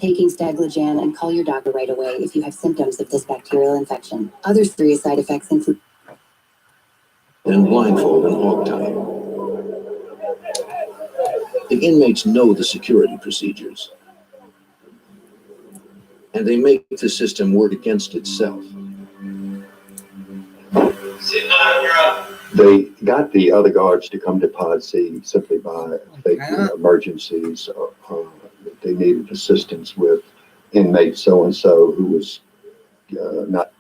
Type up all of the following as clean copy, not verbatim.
taking Staglogen and call your doctor right away if you have symptoms of this bacterial infection. Other serious side effects include and blindfold and hog tie. The inmates know the security procedures, and they make the system work against itself. They got the other guards to come to Pod C simply by faking emergencies. They needed assistance with inmate so-and-so who was not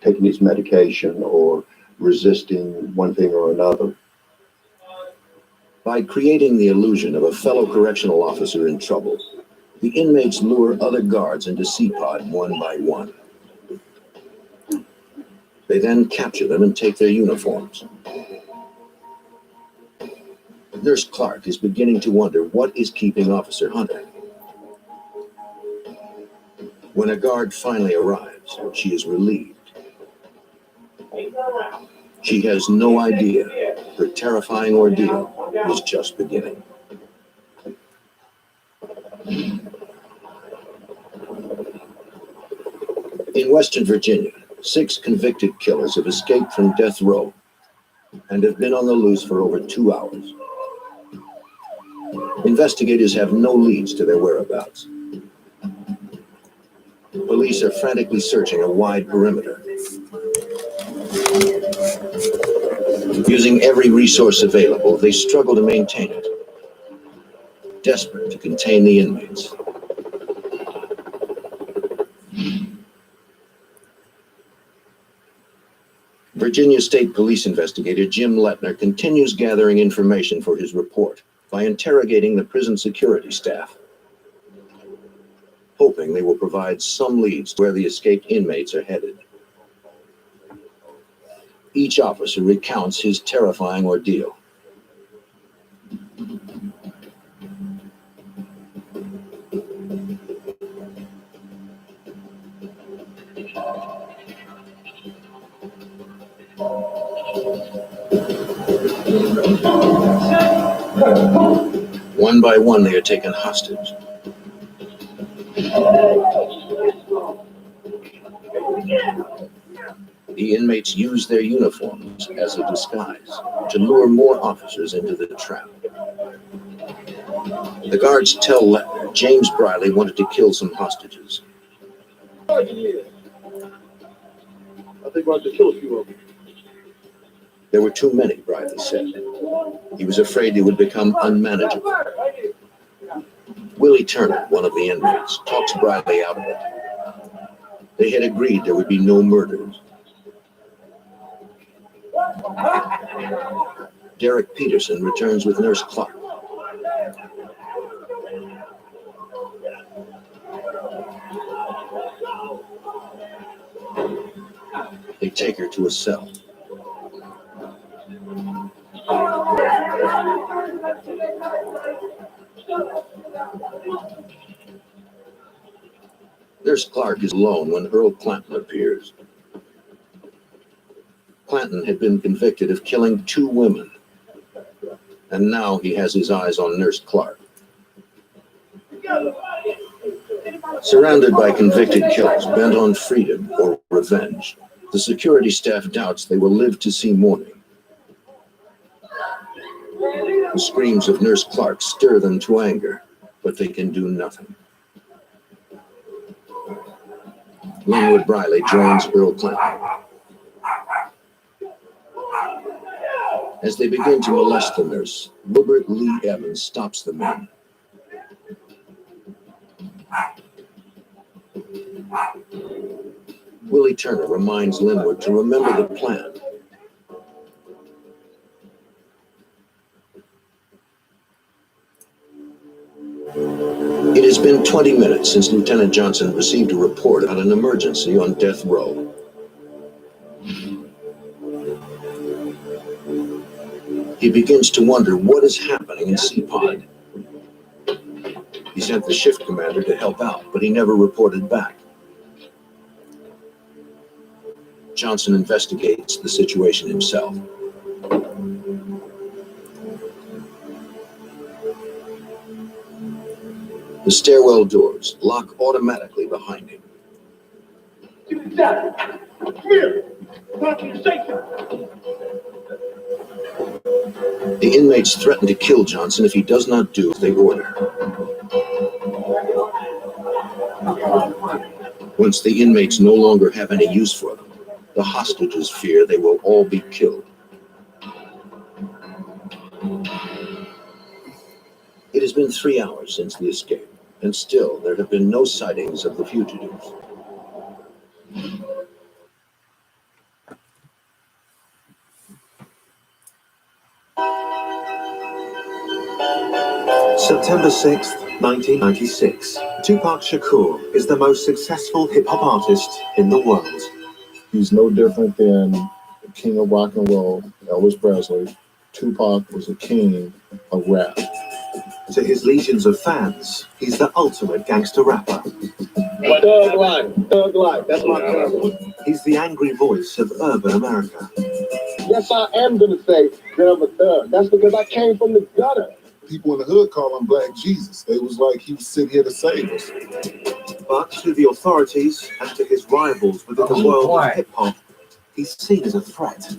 taking his medication or resisting one thing or another. By creating the illusion of a fellow correctional officer in trouble, the inmates lure other guards into C-Pod one by one. They then capture them and take their uniforms. Nurse Clark is beginning to wonder what is keeping Officer Hunter. When a guard finally arrives, she is relieved. She has no idea her terrifying ordeal is just beginning. In Western Virginia, 6 convicted killers have escaped from death row and have been on the loose for over 2 hours. Investigators have no leads to their whereabouts. Police are frantically searching a wide perimeter, using every resource available. They struggle to maintain it, desperate to contain the inmates. Virginia State Police investigator Jim Lettner continues gathering information for his report by interrogating the prison security staff, hoping they will provide some leads to where the escaped inmates are headed. Each officer recounts his terrifying ordeal. One by one, they are taken hostage. The inmates use their uniforms as a disguise to lure more officers into the trap. The guards tell Lettner James Briley wanted to kill some hostages. I think I wanted to kill a few of them. There were too many, Briley said. He was afraid they would become unmanageable. Willie Turner, one of the inmates, talks Briley out of it. They had agreed there would be no murders. Derek Peterson returns with Nurse Clark. They take her to a cell. Nurse Clark is alone when Earl Clanton appears. Clanton had been convicted of killing 2 women, and now he has his eyes on Nurse Clark. Surrounded by convicted killers bent on freedom or revenge, the security staff doubts they will live to see morning. The screams of Nurse Clark stir them to anger, but they can do nothing. Linwood Briley joins Earl Clanton. As they begin to molest the nurse, Wilbert Lee Evans stops the men. Willie Turner reminds Linwood to remember the plan. It has been 20 minutes since Lieutenant Johnson received a report about an emergency on death row. He begins to wonder what is happening in C-Pod. He sent the shift commander to help out, but he never reported back. Johnson investigates the situation himself. The stairwell doors lock automatically behind him. Give me the jacket. Come here. Talk to you, shake him. The inmates threaten to kill Johnson if he does not do as they order. Once the inmates no longer have any use for them, the hostages fear they will all be killed. It has been 3 hours since the escape, and still there have been no sightings of the fugitives. September 6th, 1996. Tupac Shakur is the most successful hip-hop artist in the world. He's no different than the king of rock and roll, Elvis Presley. Tupac was a king of rap. To his legions of fans, he's the ultimate gangster rapper. Thug life, that's my cousin. He's the angry voice of urban America. Yes, I am gonna say that I'm a thug. That's because I came from the gutter. People in the hood call him Black Jesus. They was like he was sitting here to save us. But to the authorities and to his rivals within the world of hip-hop, he's seen as a threat.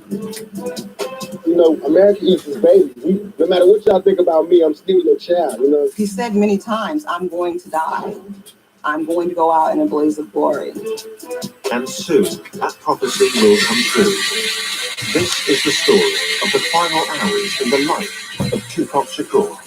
You know, America eats his baby. No matter what y'all think about me, I'm still your child, you know? He said many times, I'm going to die. I'm going to go out in a blaze of glory. And soon, that prophecy will come true. This is the story of the final hours in the life of Tupac Shakur.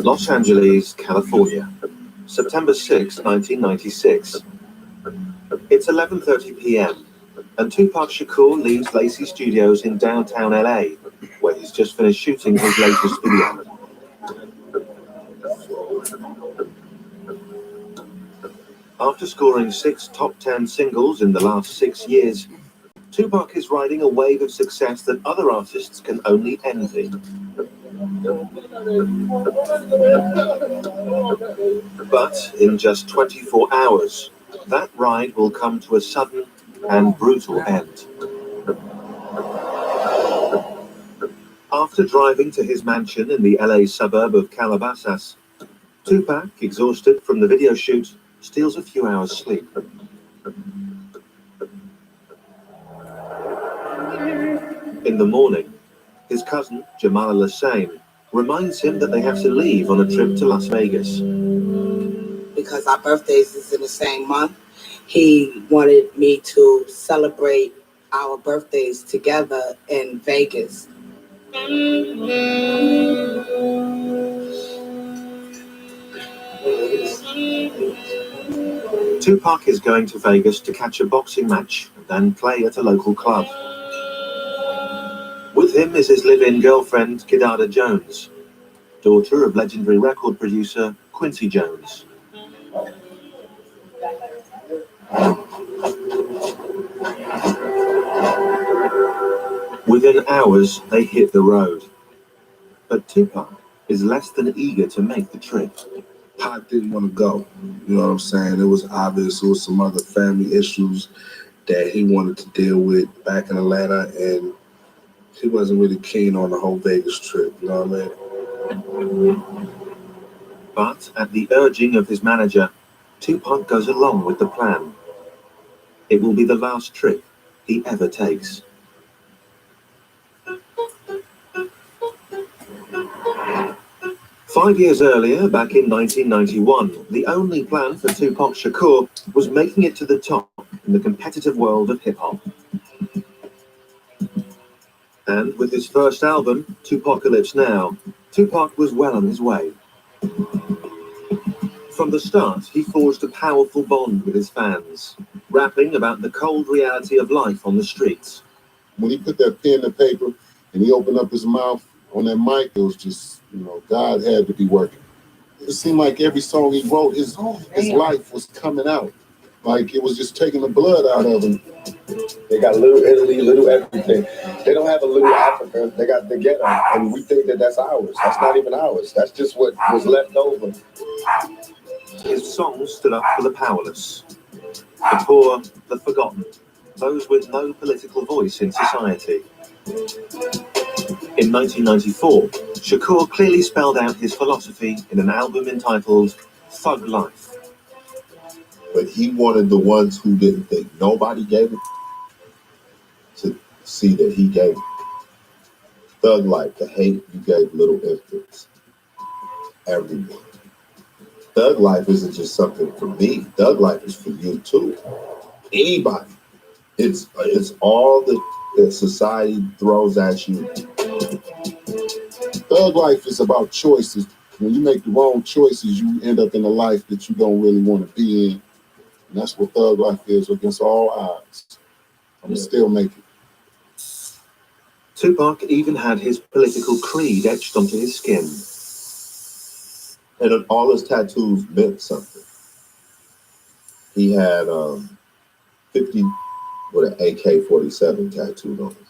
Los Angeles, California, September 6, 1996. It's 11:30 p.m. and Tupac Shakur leaves Lacey Studios in downtown LA, where he's just finished shooting his latest video. After scoring 6 top 10 singles in the last 6 years, Tupac is riding a wave of success that other artists can only envy. But in just 24 hours, that ride will come to a sudden and brutal end. After driving to his mansion in the LA suburb of Calabasas, Tupac, exhausted from the video shoot, steals a few hours' sleep. In the morning, his cousin, Jamal Hussein, reminds him that they have to leave on a trip to Las Vegas. Because our birthdays is in the same month, he wanted me to celebrate our birthdays together in Vegas. Tupac is going to Vegas to catch a boxing match and then play at a local club. With him is his live-in girlfriend, Kidada Jones, daughter of legendary record producer Quincy Jones. Within hours, they hit the road. But Tupac is less than eager to make the trip. Pac didn't want to go. You know what I'm saying? It was obvious there was some other family issues that he wanted to deal with back in Atlanta, and he wasn't really keen on the whole Vegas trip, you know what I mean? But at the urging of his manager, Tupac goes along with the plan. It will be the last trip he ever takes. Five years earlier, back in 1991, the only plan for Tupac Shakur was making it to the top in the competitive world of hip-hop. And with his first album, Tupacalypse Now, Tupac was well on his way. From the start, he forged a powerful bond with his fans, rapping about the cold reality of life on the streets. When he put that pen to paper and he opened up his mouth on that mic, it was just, you know, God had to be working. It seemed like every song he wrote, his life was coming out. Like it was just taking the blood out of him. They got little Italy, little everything. They don't have a little Africa. They got the ghetto, and we think that that's ours. That's not even ours. That's just what was left over. His songs stood up for the powerless, the poor, the forgotten, those with no political voice in society. In 1994, Shakur clearly spelled out his philosophy in an album entitled Thug Life. But he wanted the ones who didn't think nobody gave it to see that he gave it. Thug Life, the hate you gave little infants. Everyone. Thug Life isn't just something for me. Thug Life is for you too. Anybody. It's all that society throws at you. Thug life is about choices. When you make the wrong choices, you end up in a life that you don't really want to be in. And that's what thug life is, against all odds. I'm gonna still make it. Tupac even had his political creed etched onto his skin. And all his tattoos meant something. He had 50 with an AK-47 tattooed on it.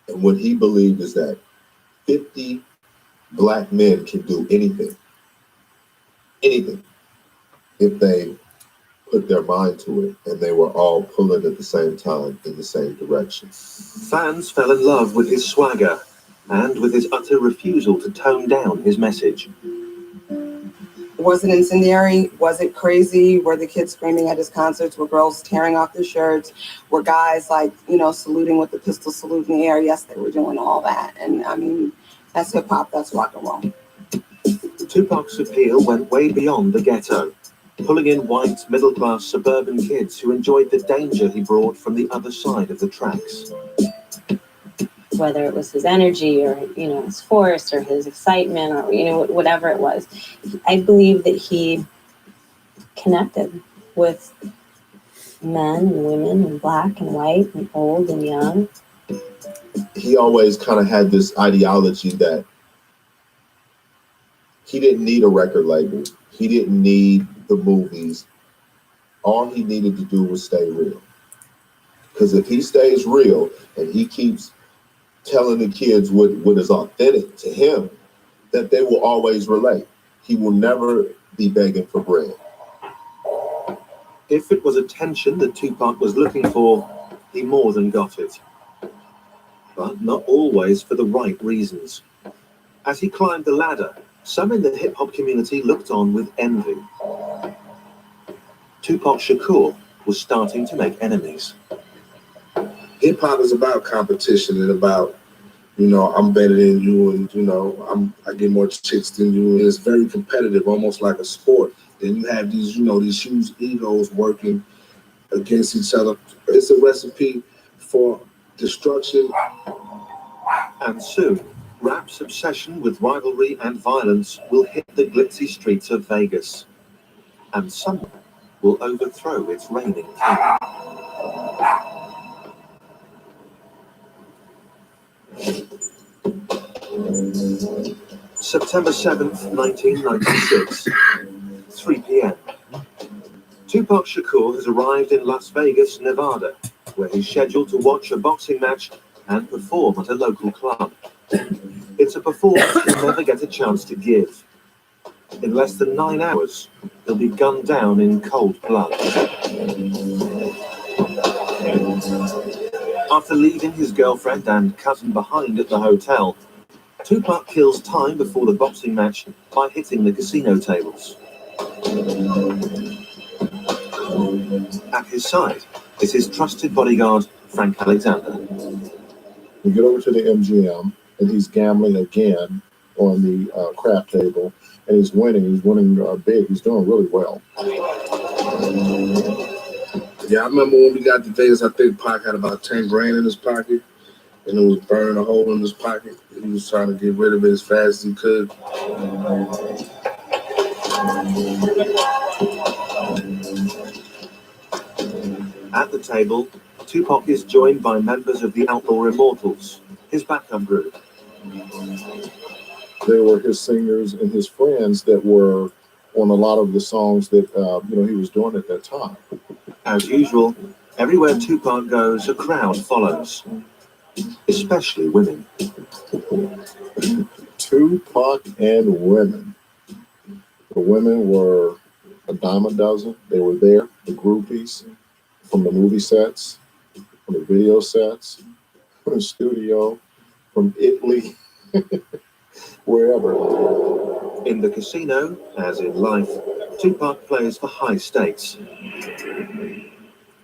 And what he believed is that 50 black men can do anything, if they put their mind to it, and they were all pulling at the same time in the same direction. Fans fell in love with his swagger and with his utter refusal to tone down his message. Was it incendiary? Was it crazy? Were the kids screaming at his concerts? Were girls tearing off their shirts? Were guys saluting with the pistol salute in the air? Yes, they were doing all that. And I mean, that's hip hop, that's rock and roll. Tupac's appeal went way beyond the ghetto, pulling in white, middle-class suburban kids who enjoyed the danger he brought from the other side of the tracks. Whether it was his energy or, his force or his excitement or, whatever it was. I believe that he connected with men and women and black and white and old and young. He always kind of had this ideology that he didn't need a record label. He didn't need the movies. All he needed to do was stay real. Because if he stays real and he keeps telling the kids what is authentic to him, that they will always relate. He will never be begging for bread. If it was attention that Tupac was looking for, he more than got it. But not always for the right reasons. As he climbed the ladder, some in the hip-hop community looked on with envy. Tupac Shakur was starting to make enemies. Hip hop is about competition and about, I'm better than you, and I get more chicks than you. And it's very competitive, almost like a sport. Then you have these, these huge egos working against each other. It's a recipe for destruction. And soon, rap's obsession with rivalry and violence will hit the glitzy streets of Vegas. And someone will overthrow its reigning king. September 7th, 1996, 3 p.m. Tupac Shakur has arrived in Las Vegas, Nevada, where he's scheduled to watch a boxing match and perform at a local club. It's a performance he'll never get a chance to give. In less than 9 hours, he'll be gunned down in cold blood. After leaving his girlfriend and cousin behind at the hotel, Tupac kills time before the boxing match by hitting the casino tables. At his side is his trusted bodyguard, Frank Alexander. We get over to the MGM, and he's gambling again on the crap table, and he's winning. He's winning big. He's doing really well. Yeah, I remember when we got to Vegas, I think Pac had about 10 grand in his pocket, and it was burning a hole in his pocket. He was trying to get rid of it as fast as he could. At the table, Tupac is joined by members of the Outlaw Immortals, his backup group. They were his singers and his friends that were on a lot of the songs that he was doing at that time. As usual, Everywhere Tupac goes, a crowd follows, especially women. Tupac and women. The women were a dime a dozen. They were there, the groupies, from the movie sets, from the video sets, from the studio, from Italy, wherever. In the casino, as in life, Tupac plays for high stakes.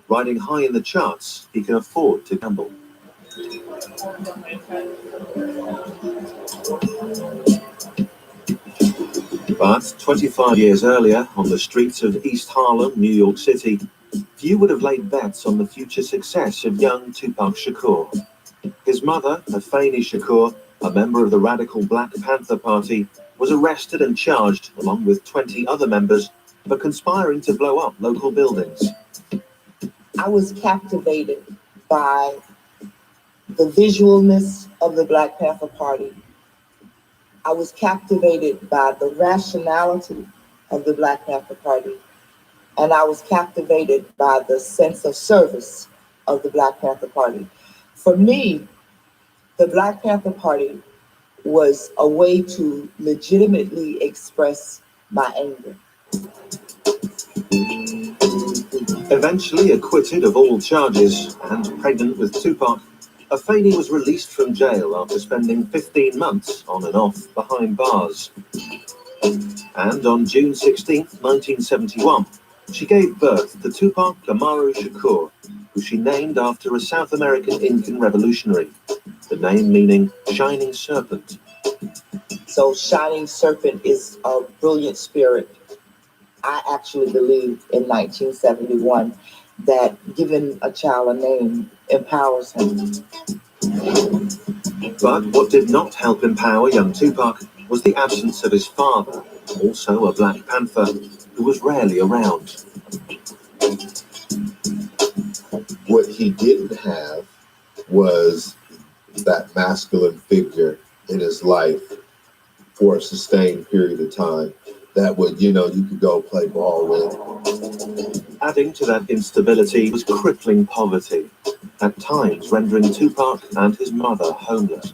Riding high in the charts, he can afford to gamble. But 25 years earlier, on the streets of East Harlem, New York City, few would have laid bets on the future success of young Tupac Shakur. His mother, Afeni Shakur, a member of the radical Black Panther Party, was arrested and charged, along with 20 other members, for conspiring to blow up local buildings. I was captivated by the visualness of the Black Panther Party. I was captivated by the rationality of the Black Panther Party. And I was captivated by the sense of service of the Black Panther Party. For me, the Black Panther Party was a way to legitimately express my anger. Eventually acquitted of all charges and pregnant with Tupac, Afeni was released from jail after spending 15 months on and off behind bars. And on June 16, 1971, she gave birth to Tupac Amaru Shakur, who she named after a South American Incan revolutionary, the name meaning Shining Serpent. So Shining Serpent is a brilliant spirit. I actually believed in 1971 that giving a child a name empowers him. But what did not help empower young Tupac was the absence of his father, also a Black Panther, who was rarely around. What he didn't have was that masculine figure in his life for a sustained period of time that would, you could go play ball with. Adding to that instability was crippling poverty, at times rendering Tupac and his mother homeless.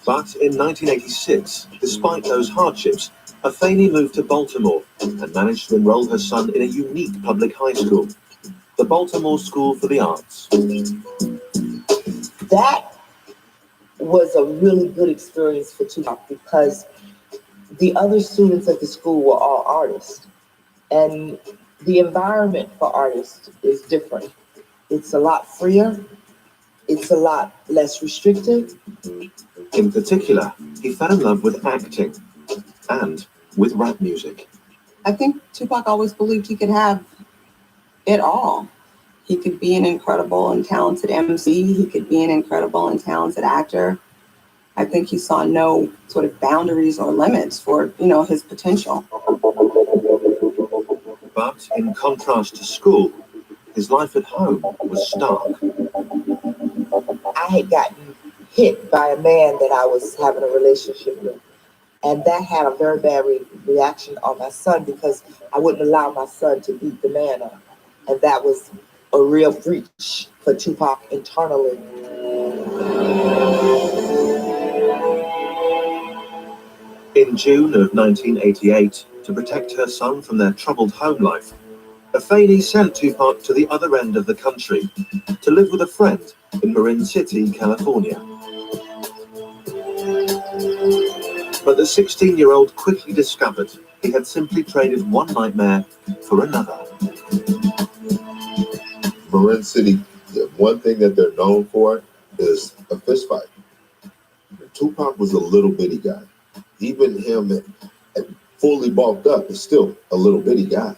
But in 1986, despite those hardships, Afeni moved to Baltimore and managed to enroll her son in a unique public high school, the Baltimore School for the Arts. That was a really good experience for Tupac because the other students at the school were all artists. And the environment for artists is different. It's a lot freer. It's a lot less restricted. In particular, he fell in love with acting and with rap music. I think Tupac always believed he could have it all. He could be an incredible and talented MC. He could be an incredible and talented actor. I think he saw no sort of boundaries or limits for, his potential. But in contrast to school, his life at home was stark. I had gotten hit by a man that I was having a relationship with. And that had a very bad reaction on my son because I wouldn't allow my son to beat the man up. And that was a real breach for Tupac internally. In June of 1988, to protect her son from their troubled home life, Afeni sent Tupac to the other end of the country to live with a friend in Marin City, California. But the 16-year-old quickly discovered he had simply traded one nightmare for another. Marin City, the one thing that they're known for is a fist fight. Tupac was a little bitty guy. Even him fully bulked up is still a little bitty guy,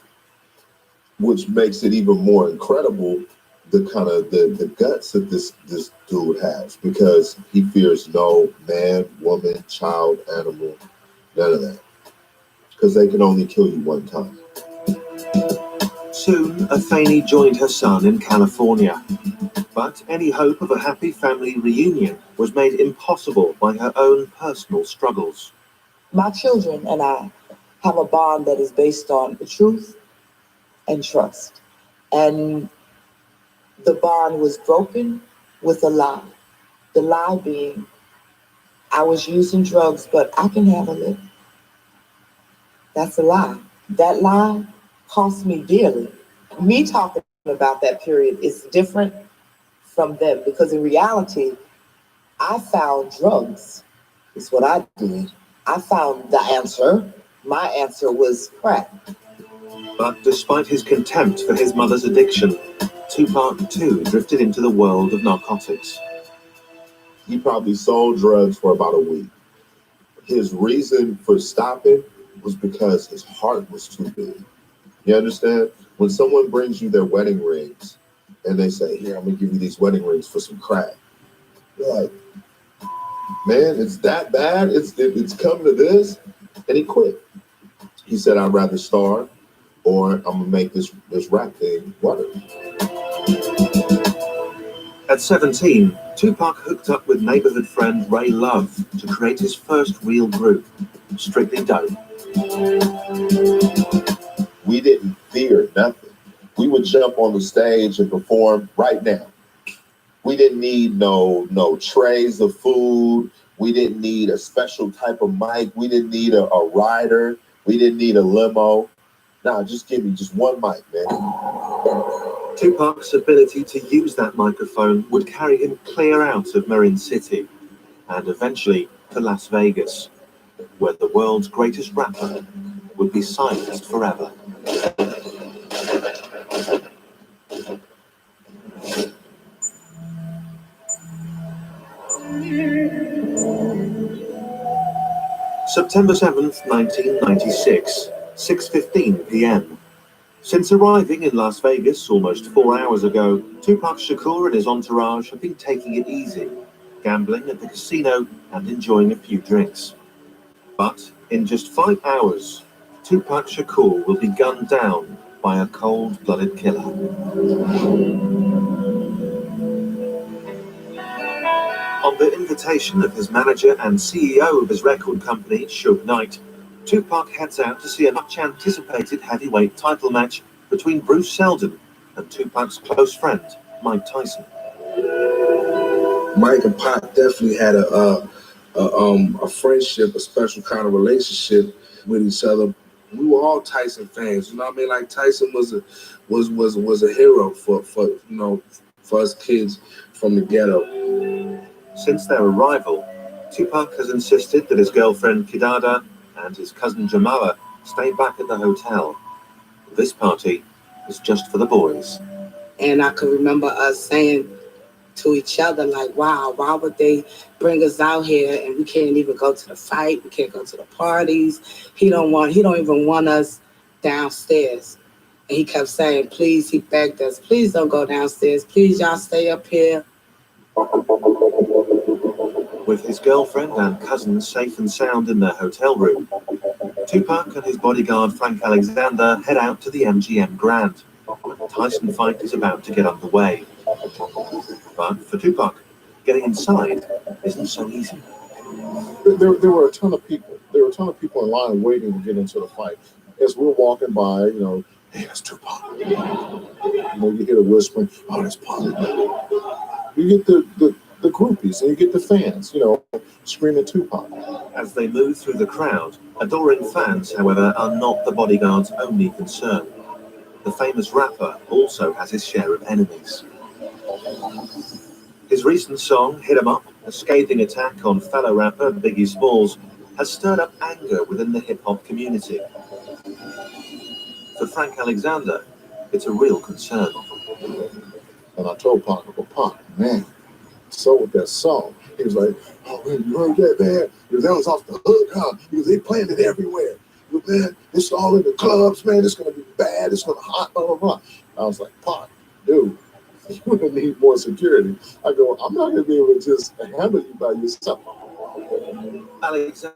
which makes it even more incredible the kind of the guts that this dude has, because he fears no man, woman, child, animal, none of that, because they can only kill you one time. Soon, Afeni joined her son in California, but any hope of a happy family reunion was made impossible by her own personal struggles. My children and I have a bond that is based on the truth and trust. And the bond was broken with a lie. The lie being, I was using drugs, but I can handle it. That's a lie. That lie cost me dearly. Me talking about that period is different from them because in reality, I found drugs. Is what I did. I found the answer. My answer was crack. But despite his contempt for his mother's addiction, Tupac too drifted into the world of narcotics. He probably sold drugs for about a week. His reason for stopping was because his heart was too big. You understand? When someone brings you their wedding rings and they say, here, I'm gonna give you these wedding rings for some crack. You're like, man, it's that bad? It's come to this? And he quit. He said, I'd rather starve or I'm gonna make this rap thing work. At 17, Tupac hooked up with neighborhood friend Ray Love to create his first real group, Strictly Dope. We didn't fear nothing. We would jump on the stage and perform right now. We didn't need no trays of food. We didn't need a special type of mic. We didn't need a rider. We didn't need a limo. Nah, just give me just one mic, man. Tupac's ability to use that microphone would carry him clear out of Marin City and eventually to Las Vegas, where the world's greatest rapper would be silenced forever. September 7th, 1996, 6:15 p.m. Since arriving in Las Vegas almost 4 hours ago, Tupac Shakur and his entourage have been taking it easy, gambling at the casino and enjoying a few drinks. But in just 5 hours, Tupac Shakur will be gunned down by a cold-blooded killer. On the invitation of his manager and CEO of his record company, Suge Knight, Tupac heads out to see a much-anticipated heavyweight title match between Bruce Seldon and Tupac's close friend, Mike Tyson. Mike and Pac definitely had a friendship, a special kind of relationship with each other. We were all Tyson fans, you know what I mean? Like Tyson was a hero for us kids from the ghetto. Since their arrival, Tupac has insisted that his girlfriend Kidada and his cousin Jamala stay back at the hotel. This party is just for the boys. And I could remember us saying to each other, like, wow, why would they bring us out here and we can't even go to the fight, we can't go to the parties. He don't even want us downstairs. And he kept saying, please, he begged us, please don't go downstairs, please y'all stay up here. With his girlfriend and cousin safe and sound in their hotel room, Tupac and his bodyguard Frank Alexander head out to the MGM Grand, where the Tyson fight is about to get underway. But for Tupac, getting inside isn't so easy. There were a ton of people. There were a ton of people in line waiting to get into the fight. As we're walking by, hey, that's Tupac. You hear the whispering, oh, that's Pac. You get the groupies and you get the fans, screaming Tupac. As they move through the crowd, adoring fans, however, are not the bodyguard's only concern. The famous rapper also has his share of enemies. His recent song, Hit 'Em Up, a scathing attack on fellow rapper Biggie Smalls, has stirred up anger within the hip-hop community. For Frank Alexander, it's a real concern. And I told Pac, man, so with that song, he was like, oh man, you heard that, man? Because that was off the hook, huh? Because they playing it everywhere. But man, it's all in the clubs, man. It's gonna be bad. It's gonna hot, blah blah blah. I was like, Pac, dude, you're gonna need more security. I go, I'm not gonna be able to just handle you by yourself. Alexander